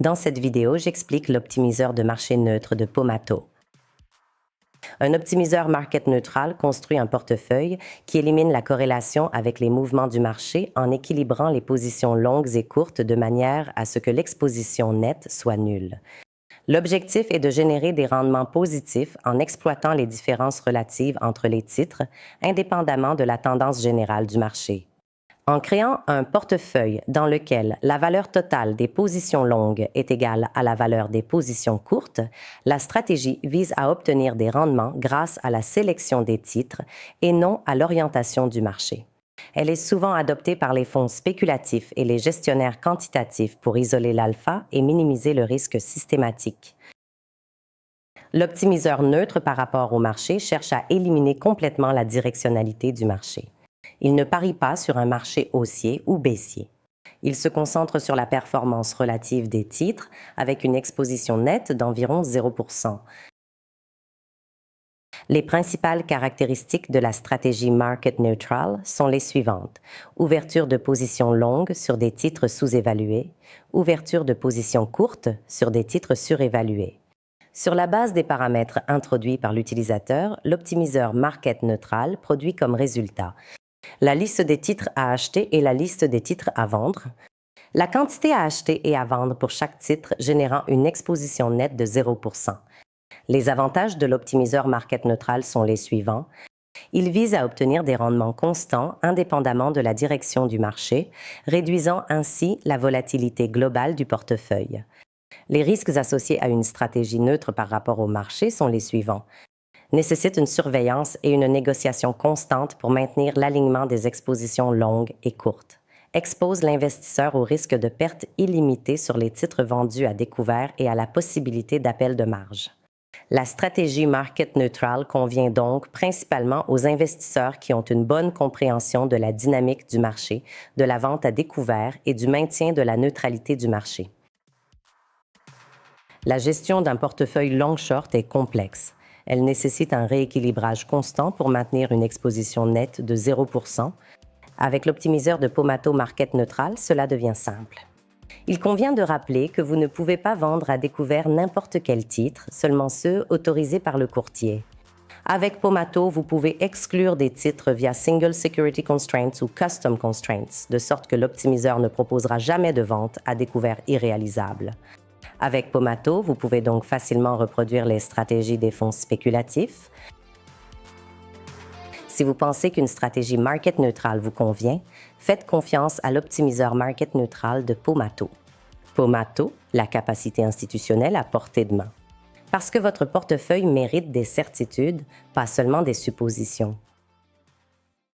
Dans cette vidéo, j'explique l'optimiseur de marché neutre de Pomato. Un optimiseur market neutral construit un portefeuille qui élimine la corrélation avec les mouvements du marché en équilibrant les positions longues et courtes de manière à ce que l'exposition nette soit nulle. L'objectif est de générer des rendements positifs en exploitant les différences relatives entre les titres, indépendamment de la tendance générale du marché. En créant un portefeuille dans lequel la valeur totale des positions longues est égale à la valeur des positions courtes, la stratégie vise à obtenir des rendements grâce à la sélection des titres et non à l'orientation du marché. Elle est souvent adoptée par les fonds spéculatifs et les gestionnaires quantitatifs pour isoler l'alpha et minimiser le risque systématique. L'optimiseur neutre par rapport au marché cherche à éliminer complètement la directionnalité du marché. Il ne parie pas sur un marché haussier ou baissier. Il se concentre sur la performance relative des titres avec une exposition nette d'environ 0%. Les principales caractéristiques de la stratégie market neutral sont les suivantes. Ouverture de positions longues sur des titres sous-évalués, ouverture de positions courtes sur des titres surévalués. Sur la base des paramètres introduits par l'utilisateur, l'optimiseur market neutral produit comme résultat la liste des titres à acheter et la liste des titres à vendre, la quantité à acheter et à vendre pour chaque titre générant une exposition nette de 0%. Les avantages de l'optimiseur market neutral sont les suivants. Il vise à obtenir des rendements constants indépendamment de la direction du marché, réduisant ainsi la volatilité globale du portefeuille. Les risques associés à une stratégie neutre par rapport au marché sont les suivants. Nécessite une surveillance et une négociation constante pour maintenir l'alignement des expositions longues et courtes. Expose l'investisseur au risque de perte illimitée sur les titres vendus à découvert et à la possibilité d'appel de marge. La stratégie market neutral convient donc principalement aux investisseurs qui ont une bonne compréhension de la dynamique du marché, de la vente à découvert et du maintien de la neutralité du marché. La gestion d'un portefeuille long-short est complexe. Elle nécessite un rééquilibrage constant pour maintenir une exposition nette de 0%. Avec l'optimiseur de Pomato Market Neutral, cela devient simple. Il convient de rappeler que vous ne pouvez pas vendre à découvert n'importe quel titre, seulement ceux autorisés par le courtier. Avec Pomato, vous pouvez exclure des titres via Single Security Constraints ou Custom Constraints, de sorte que l'optimiseur ne proposera jamais de vente à découvert irréalisable. Avec Pomato, vous pouvez donc facilement reproduire les stratégies des fonds spéculatifs. Si vous pensez qu'une stratégie market neutral vous convient, faites confiance à l'optimiseur market neutral de Pomato. Pomato, la capacité institutionnelle à portée de main. Parce que votre portefeuille mérite des certitudes, pas seulement des suppositions.